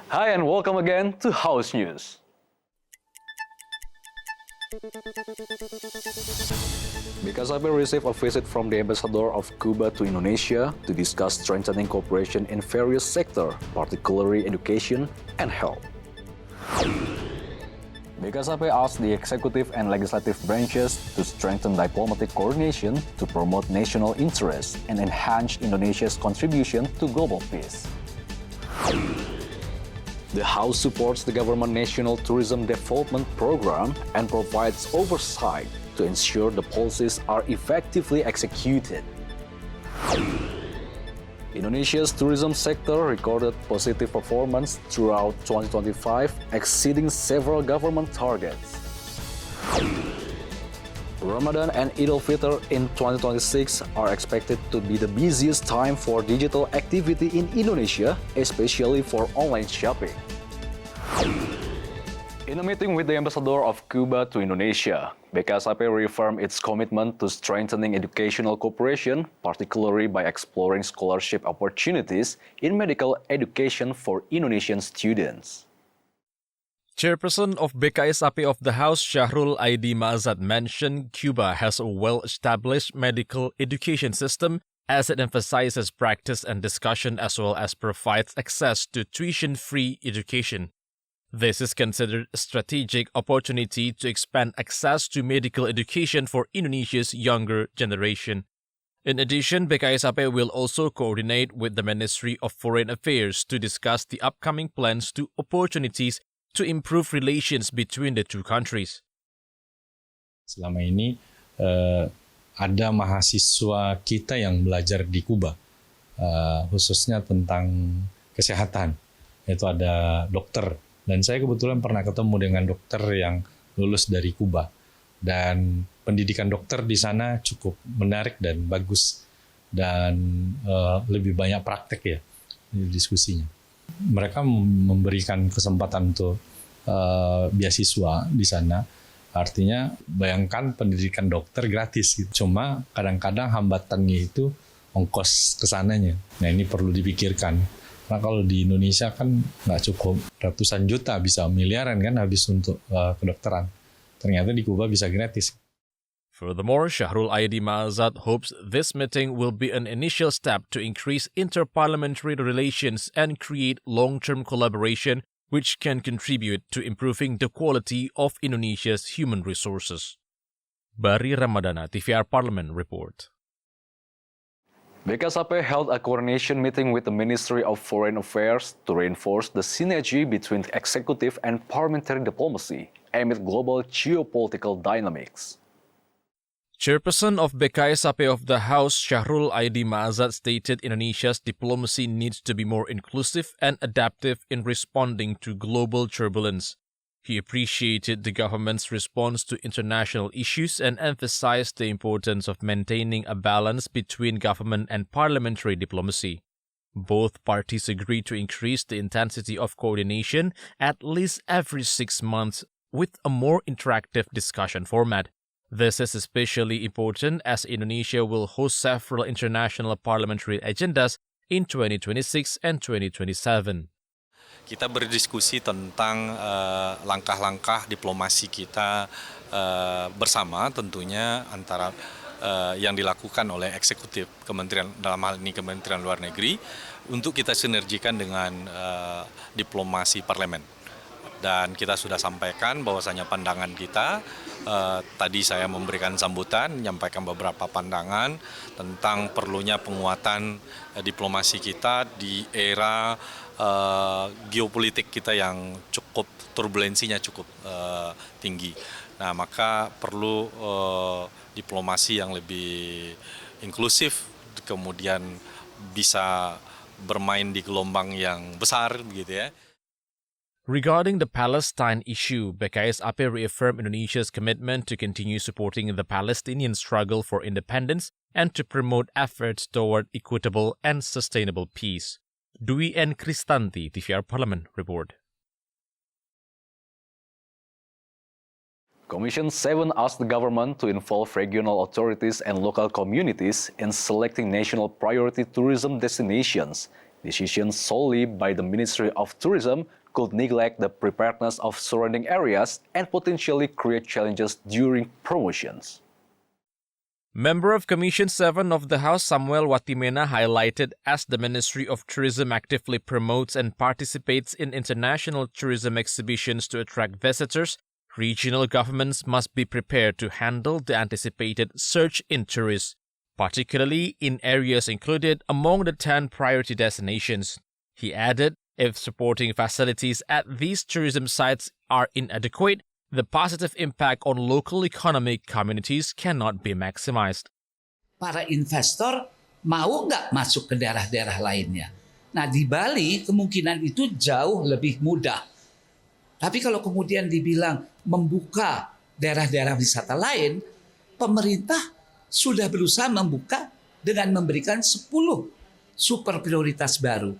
Hi and welcome again to House News. BKSP received a visit from the ambassador of Cuba to Indonesia to discuss strengthening cooperation in various sectors, particularly education and health. BKSP asked the executive and legislative branches to strengthen diplomatic coordination to promote national interests and enhance Indonesia's contribution to global peace. The House supports the government National Tourism Development Program and provides oversight to ensure the policies are effectively executed. Indonesia's tourism sector recorded positive performance throughout 2025, exceeding several government targets. Ramadan and Eid al-Fitr in 2026 are expected to be the busiest time for digital activity in Indonesia, especially for online shopping. In a meeting with the ambassador of Cuba to Indonesia, BKSP reaffirmed its commitment to strengthening educational cooperation, particularly by exploring scholarship opportunities in medical education for Indonesian students. Chairperson of BKSP of the House, Syahrul Aidi Ma'azat, mentioned Cuba has a well-established medical education system as it emphasizes practice and discussion as well as provides access to tuition-free education. This is considered a strategic opportunity to expand access to medical education for Indonesia's younger generation. In addition, BKSP will also coordinate with the Ministry of Foreign Affairs to discuss the upcoming plans to opportunities to improve relations between the two countries. Selama ini ada mahasiswa kita yang belajar di Kuba, khususnya tentang kesehatan, yaitu ada dokter. Dan saya kebetulan pernah ketemu dengan dokter yang lulus dari Kuba. Dan pendidikan dokter di sana cukup menarik dan bagus. Dan lebih banyak praktek ya diskusinya. Mereka memberikan kesempatan untuk beasiswa di sana. Artinya bayangkan pendidikan dokter gratis gitu. Cuma kadang-kadang hambatannya itu ongkos kesananya. Nah ini perlu dipikirkan. Karena kalau di Indonesia kan nggak cukup ratusan juta, bisa miliaran kan habis untuk kedokteran. Ternyata di Kuba bisa gratis. Furthermore, Syahrul Aidi Ma'azat hopes this meeting will be an initial step to increase interparliamentary relations and create long-term collaboration which can contribute to improving the quality of Indonesia's human resources. Bari Ramadana, TVR Parlemen Report. BKSP held a coordination meeting with the Ministry of Foreign Affairs to reinforce the synergy between executive and parliamentary diplomacy amid global geopolitical dynamics. Chairperson of BKSP of the House, Syahrul Aidi Ma'azat, stated Indonesia's diplomacy needs to be more inclusive and adaptive in responding to global turbulence. He appreciated the government's response to international issues and emphasized the importance of maintaining a balance between government and parliamentary diplomacy. Both parties agreed to increase the intensity of coordination at least every 6 months with a more interactive discussion format. This is especially important as Indonesia will host several international parliamentary agendas in 2026 and 2027. Kita berdiskusi tentang langkah-langkah diplomasi kita bersama tentunya antara yang dilakukan oleh eksekutif Kementerian, dalam hal ini Kementerian Luar Negeri, untuk kita sinergikan dengan diplomasi parlemen. Dan kita sudah sampaikan bahwasanya pandangan kita, tadi saya memberikan sambutan, menyampaikan beberapa pandangan tentang perlunya penguatan diplomasi kita di era geopolitik kita yang cukup, turbulensinya cukup tinggi. Nah, maka perlu diplomasi yang lebih inklusif, kemudian bisa bermain di gelombang yang besar begitu ya. Regarding the Palestine issue, BKSP reaffirmed Indonesia's commitment to continue supporting the Palestinian struggle for independence and to promote efforts toward equitable and sustainable peace. Dwi N. Kristanti, TVR Parlemen Report. Commission 7 asked the government to involve regional authorities and local communities in selecting national priority tourism destinations, decisions solely by the Ministry of Tourism could neglect the preparedness of surrounding areas and potentially create challenges during promotions. Member of Commission 7 of the House Samuel Watimena highlighted as the Ministry of Tourism actively promotes and participates in international tourism exhibitions to attract visitors, regional governments must be prepared to handle the anticipated surge in tourists, particularly in areas included among the 10 priority destinations. He added, if supporting facilities at these tourism sites are inadequate, the positive impact on local economic communities cannot be maximized. Para investor mau nggak masuk ke daerah-daerah lainnya? Nah, di Bali kemungkinan itu jauh lebih mudah. Tapi kalau kemudian dibilang membuka daerah-daerah wisata lain, pemerintah sudah berusaha membuka dengan memberikan 10 super prioritas baru.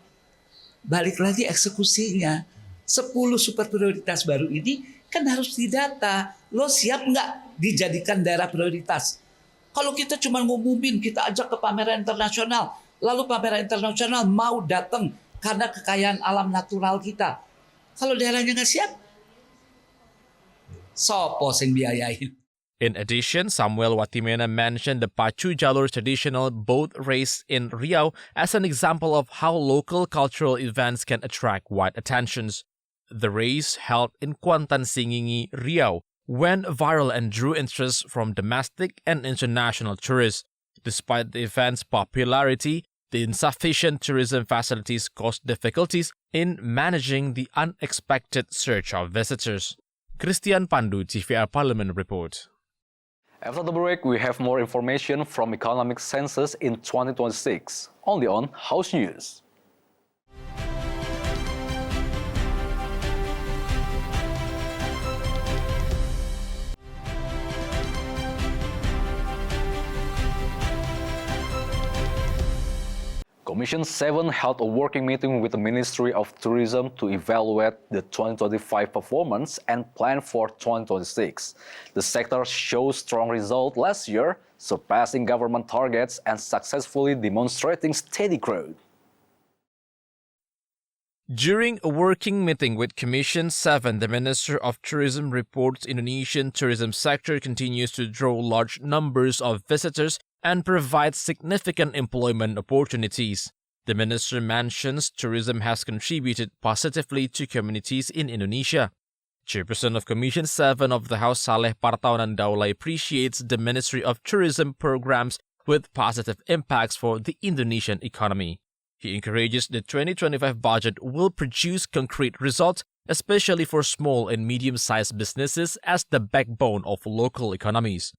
Balik lagi eksekusinya. 10 super prioritas baru ini kan harus didata. Lo siap nggak dijadikan daerah prioritas? Kalau kita cuma ngumumin, kita ajak ke pameran internasional, lalu pameran internasional mau datang karena kekayaan alam natural kita. Kalau daerahnya nggak siap, sopo sing biayain? In addition, Samuel Watimena mentioned the Pacu Jalur traditional boat race in Riau as an example of how local cultural events can attract wide attentions. The race, held in Kuantan Singingi, Riau, went viral and drew interest from domestic and international tourists. Despite the event's popularity, the insufficient tourism facilities caused difficulties in managing the unexpected surge of visitors. Christian Pandu, TVR Parlemen report. After the break, we have more information from economic census in 2026, only on House News. Commission 7 held a working meeting with the Ministry of Tourism to evaluate the 2025 performance and plan for 2026. The sector showed strong results last year, surpassing government targets and successfully demonstrating steady growth. During a working meeting with Commission 7, the Minister of Tourism reports Indonesian tourism sector continues to draw large numbers of visitors and provides significant employment opportunities. The minister mentions tourism has contributed positively to communities in Indonesia. Chairperson of Commission 7 of the House Saleh Partaunan Daula appreciates the Ministry of Tourism programs with positive impacts for the Indonesian economy. He encourages the 2025 budget will produce concrete results, especially for small and medium-sized businesses as the backbone of local economies.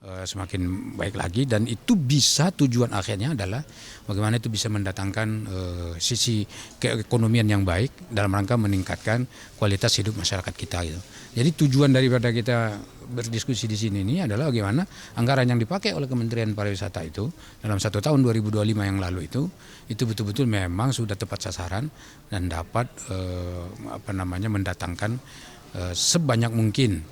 Semakin baik lagi, dan itu bisa tujuan akhirnya adalah bagaimana itu bisa mendatangkan sisi keekonomian yang baik dalam rangka meningkatkan kualitas hidup masyarakat kita gitu. Jadi tujuan daripada kita berdiskusi di sini ini adalah bagaimana anggaran yang dipakai oleh Kementerian Pariwisata itu dalam 1 tahun 2025 yang lalu itu betul-betul memang sudah tepat sasaran dan dapat mendatangkan sebanyak mungkin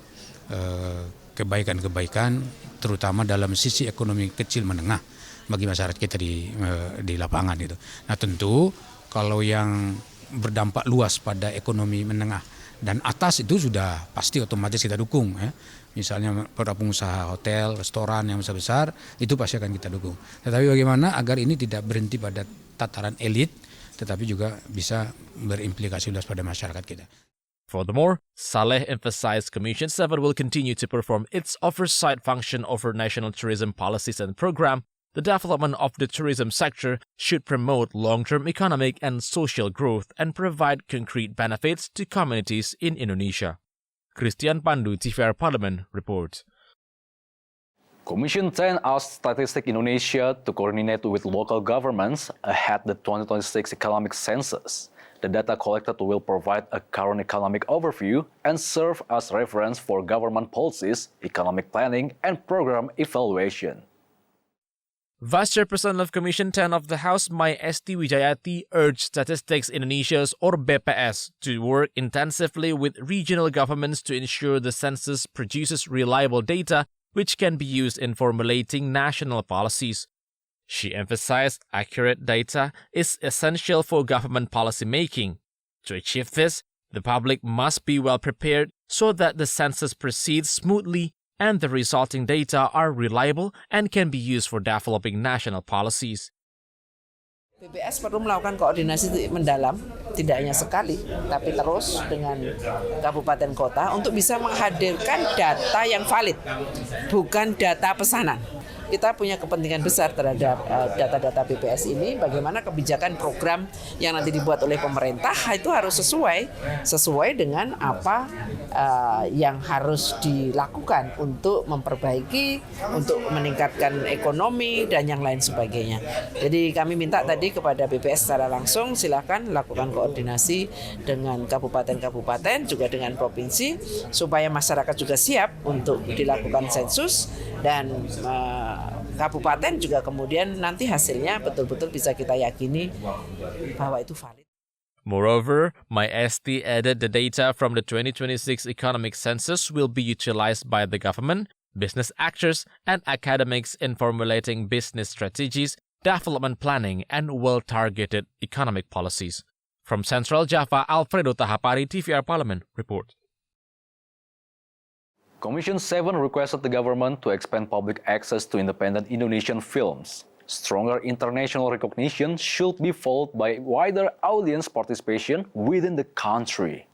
kebaikan-kebaikan, terutama dalam sisi ekonomi kecil menengah bagi masyarakat kita di lapangan itu. Nah tentu kalau yang berdampak luas pada ekonomi menengah dan atas itu sudah pasti otomatis kita dukung ya. Misalnya para pengusaha hotel, restoran yang besar-besar itu pasti akan kita dukung. Tetapi bagaimana agar ini tidak berhenti pada tataran elit, tetapi juga bisa berimplikasi luas pada masyarakat kita. Furthermore, Saleh emphasized Commission 7 will continue to perform its oversight function over national tourism policies and program. The development of the tourism sector should promote long-term economic and social growth and provide concrete benefits to communities in Indonesia. Christian Pandu, TVR Parlemen, report. Commission 10 asked Statistik Indonesia to coordinate with local governments ahead the 2026 economic census. The data collected will provide a current economic overview and serve as reference for government policies, economic planning, and program evaluation. Vice Chairperson of Commission 10 of the House, Mai Esti Wijayati, urged Statistics Indonesia's or BPS to work intensively with regional governments to ensure the census produces reliable data which can be used in formulating national policies. She emphasized accurate data is essential for government policy making. To achieve this, the public must be well prepared so that the census proceeds smoothly and the resulting data are reliable and can be used for developing national policies. BPS perlu melakukan koordinasi mendalam, tidak hanya sekali, tapi terus dengan kabupaten kota untuk bisa menghadirkan data yang valid, bukan data pesanan. Kita punya kepentingan besar terhadap data-data BPS ini, bagaimana kebijakan program yang nanti dibuat oleh pemerintah itu harus sesuai dengan apa yang harus dilakukan untuk memperbaiki, untuk meningkatkan ekonomi dan yang lain sebagainya. Jadi kami minta tadi kepada BPS secara langsung, silakan lakukan koordinasi dengan kabupaten-kabupaten juga dengan provinsi supaya masyarakat juga siap untuk dilakukan sensus dan kabupaten juga kemudian nanti hasilnya betul-betul bisa kita yakini bahwa itu valid. Moreover, MyST added the data from the 2026 economic census will be utilized by the government, business actors, and academics in formulating business strategies, development planning, and well-targeted economic policies. From Central Java, Alfredo Tahapari, TVR Parlemen, report. Commission 7 requested the government to expand public access to independent Indonesian films. Stronger international recognition should be followed by wider audience participation within the country.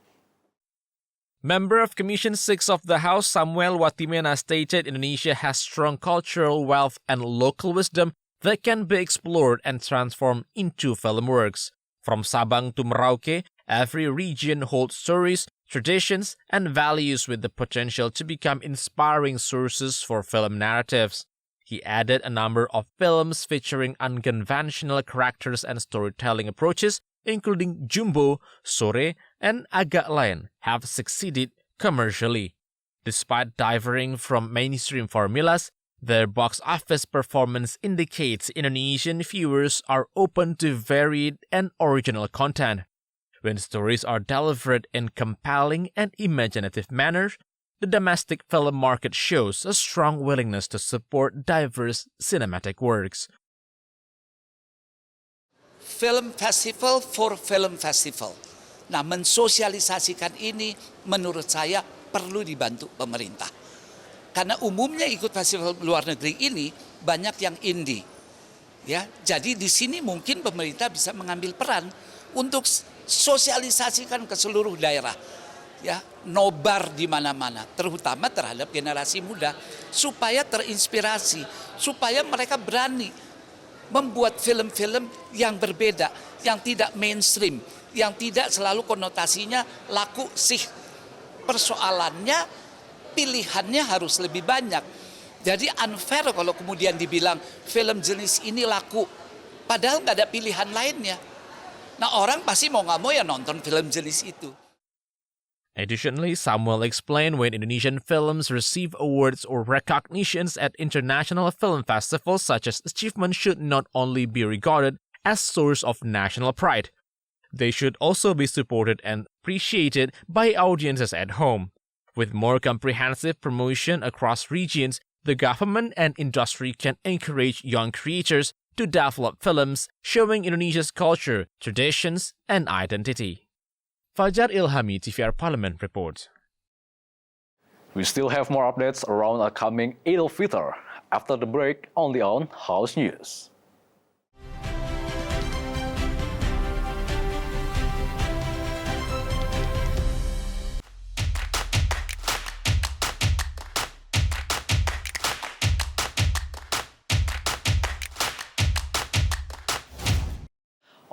Member of Commission 6 of the House, Samuel Watimena, stated Indonesia has strong cultural wealth and local wisdom that can be explored and transformed into film works. From Sabang to Merauke, every region holds stories, traditions, and values with the potential to become inspiring sources for film narratives. He added a number of films featuring unconventional characters and storytelling approaches, including Jumbo, Sore, and Agak Lain, have succeeded commercially. Despite differing from mainstream formulas, their box office performance indicates Indonesian viewers are open to varied and original content. When stories are delivered in compelling and imaginative manners, the domestic film market shows a strong willingness to support diverse cinematic works. Film festival for film festival. Nah, mensosialisasikan ini menurut saya perlu dibantu pemerintah. Karena umumnya ikut festival luar negeri ini banyak yang indie. Ya, jadi di sini mungkin pemerintah bisa mengambil peran untuk sosialisasikan ke seluruh daerah. Ya, nobar di mana-mana, terutama terhadap generasi muda supaya terinspirasi, supaya mereka berani membuat film-film yang berbeda, yang tidak mainstream, yang tidak selalu konotasinya laku sih. Persoalannya pilihannya harus lebih banyak. Jadi unfair kalau kemudian dibilang film jenis ini laku, padahal nggak ada pilihan lainnya. Nah, orang pasti mau nggak mau ya nonton film jenis itu. Additionally, Samuel explained when Indonesian films receive awards or recognitions at international film festivals, such as achievements should not only be regarded as source of national pride. They should also be supported and appreciated by audiences at home. With more comprehensive promotion across regions, the government and industry can encourage young creators to develop films showing Indonesia's culture, traditions, and identity. Fajar Ilhami, TVR Parlemen, reports. We still have more updates around upcoming Eid al-Fitr after the break only on House News.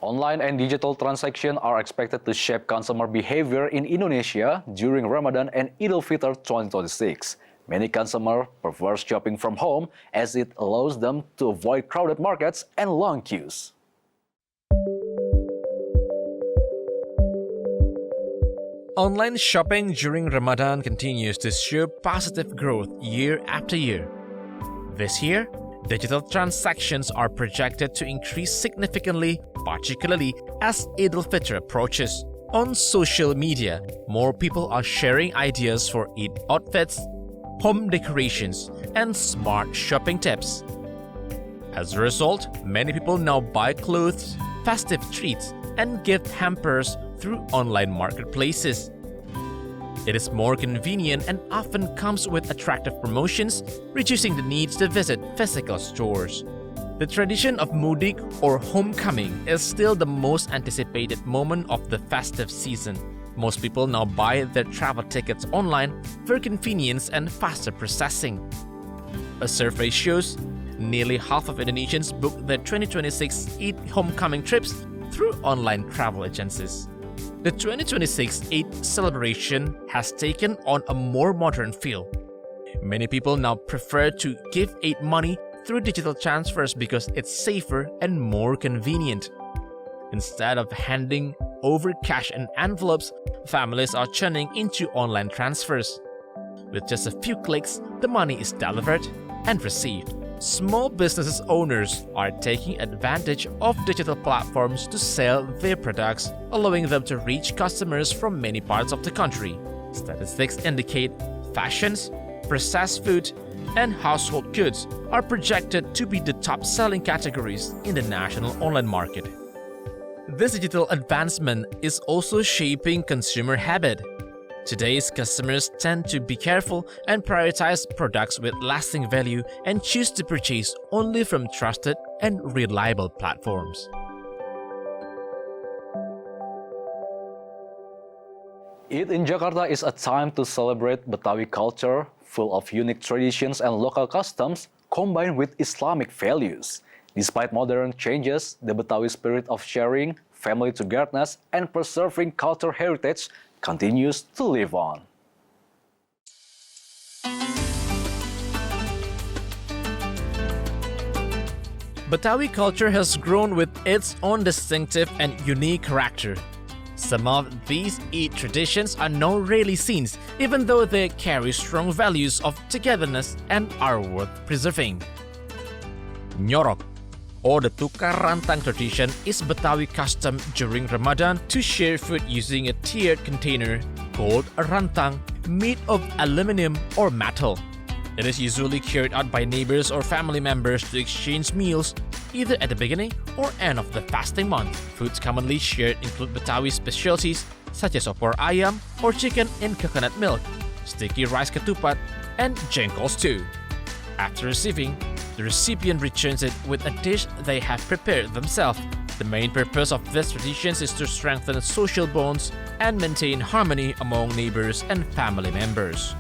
Online and digital transactions are expected to shape consumer behavior in Indonesia during Ramadan and Eid al-Fitr 2026. Many consumers prefer shopping from home as it allows them to avoid crowded markets and long queues. Online shopping during Ramadan continues to show positive growth year after year. This year, digital transactions are projected to increase significantly, particularly as Eid al-Fitr approaches. On social media, more people are sharing ideas for Eid outfits, home decorations, and smart shopping tips. As a result, many people now buy clothes, festive treats, and gift hampers through online marketplaces. It is more convenient and often comes with attractive promotions, reducing the need to visit physical stores. The tradition of mudik or homecoming is still the most anticipated moment of the festive season. Most people now buy their travel tickets online for convenience and faster processing. A survey shows nearly half of Indonesians book their 2026 Eid homecoming trips through online travel agencies. The 2026 Eid celebration has taken on a more modern feel. Many people now prefer to give Eid money through digital transfers because it's safer and more convenient. Instead of handing over cash and envelopes, families are churning into online transfers. With just a few clicks, the money is delivered and received. Small business owners are taking advantage of digital platforms to sell their products, allowing them to reach customers from many parts of the country. Statistics indicate fashions, processed food, and household goods are projected to be the top-selling categories in the national online market. This digital advancement is also shaping consumer habit. Today's customers tend to be careful and prioritize products with lasting value and choose to purchase only from trusted and reliable platforms. Eid in Jakarta is a time to celebrate Betawi culture, full of unique traditions and local customs, combined with Islamic values. Despite modern changes, the Betawi spirit of sharing, family togetherness, and preserving cultural heritage continues to live on. Betawi culture has grown with its own distinctive and unique character. Some of these Eid traditions are now rarely seen, even though they carry strong values of togetherness and are worth preserving. Nyorok, or the tukar rantang tradition, is Betawi custom during Ramadan to share food using a tiered container called a rantang made of aluminum or metal. It is usually carried out by neighbors or family members to exchange meals either at the beginning or end of the fasting month. Foods commonly shared include Betawi specialties such as opor ayam or chicken in coconut milk, sticky rice ketupat, and jengkol stew. After receiving, the recipient returns it with a dish they have prepared themselves. The main purpose of these traditions is to strengthen social bonds and maintain harmony among neighbors and family members.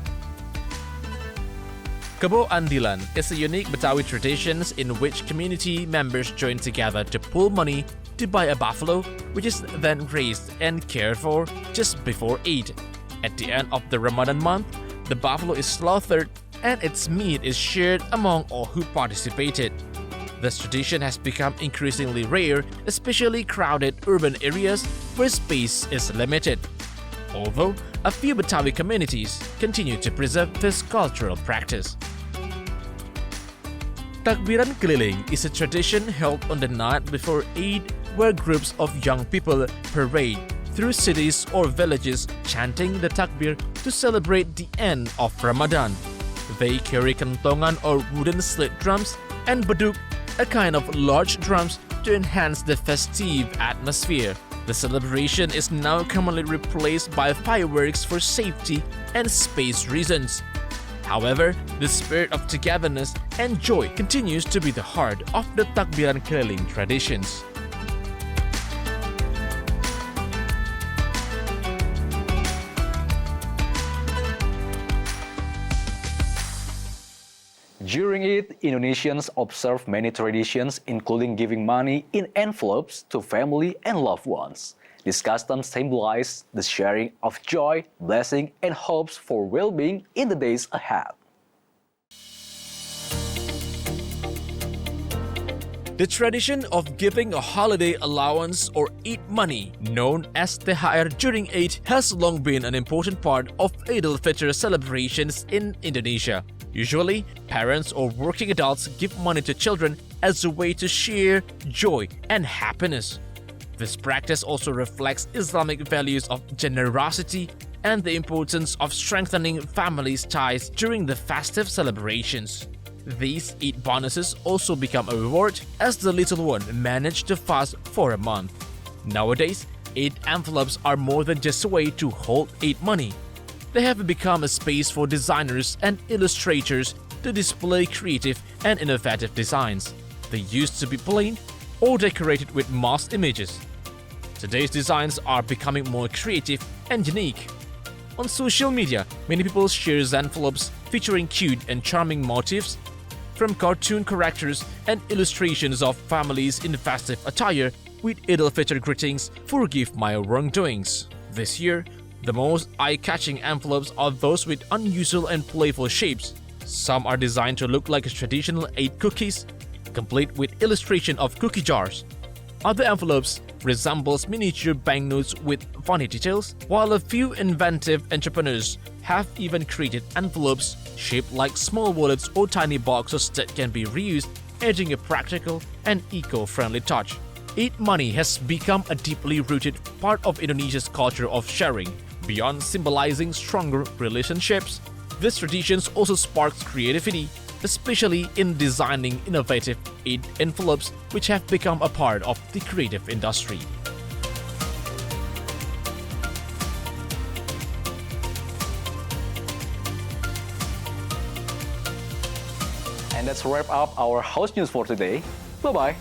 Kebo Andilan is a unique Betawi tradition in which community members join together to pool money to buy a buffalo, which is then raised and cared for just before Eid. At the end of the Ramadan month, the buffalo is slaughtered and its meat is shared among all who participated. This tradition has become increasingly rare, especially crowded urban areas where space is limited. Although a few Betawi communities continue to preserve this cultural practice. Takbiran keliling is a tradition held on the night before Eid where groups of young people parade through cities or villages chanting the takbir to celebrate the end of Ramadan. They carry kentongan or wooden slit drums and beduk, a kind of large drums to enhance the festive atmosphere. The celebration is now commonly replaced by fireworks for safety and space reasons. However, the spirit of togetherness and joy continues to be the heart of the Takbiran Keliling traditions. During it, Indonesians observe many traditions, including giving money in envelopes to family and loved ones. These customs symbolize the sharing of joy, blessing, and hopes for well-being in the days ahead. The tradition of giving a holiday allowance or Eid money, known as THR during Eid, has long been an important part of Eid al-Fitr celebrations in Indonesia. Usually, parents or working adults give money to children as a way to share joy and happiness. This practice also reflects Islamic values of generosity and the importance of strengthening families' ties during the festive celebrations. These Eid bonuses also become a reward as the little one managed to fast for a month. Nowadays, Eid envelopes are more than just a way to hold Eid money. They have become a space for designers and illustrators to display creative and innovative designs. They used to be plain or decorated with masked images. Today's designs are becoming more creative and unique. On social media, many people share envelopes featuring cute and charming motifs, from cartoon characters and illustrations of families in festive attire with Eid al-Fitr greetings, "Forgive my wrongdoings." This year, the most eye-catching envelopes are those with unusual and playful shapes. Some are designed to look like traditional Eid cookies, complete with illustration of cookie jars. Other envelopes resembles miniature banknotes with funny details, while a few inventive entrepreneurs have even created envelopes shaped like small wallets or tiny boxes that can be reused, adding a practical and eco-friendly touch. Eid money has become a deeply rooted part of Indonesia's culture of sharing. Beyond symbolizing stronger relationships, this tradition also sparks creativity, especially in designing innovative Eid envelopes, which have become a part of the creative industry. And that's wrap up our house news for today. Bye-bye.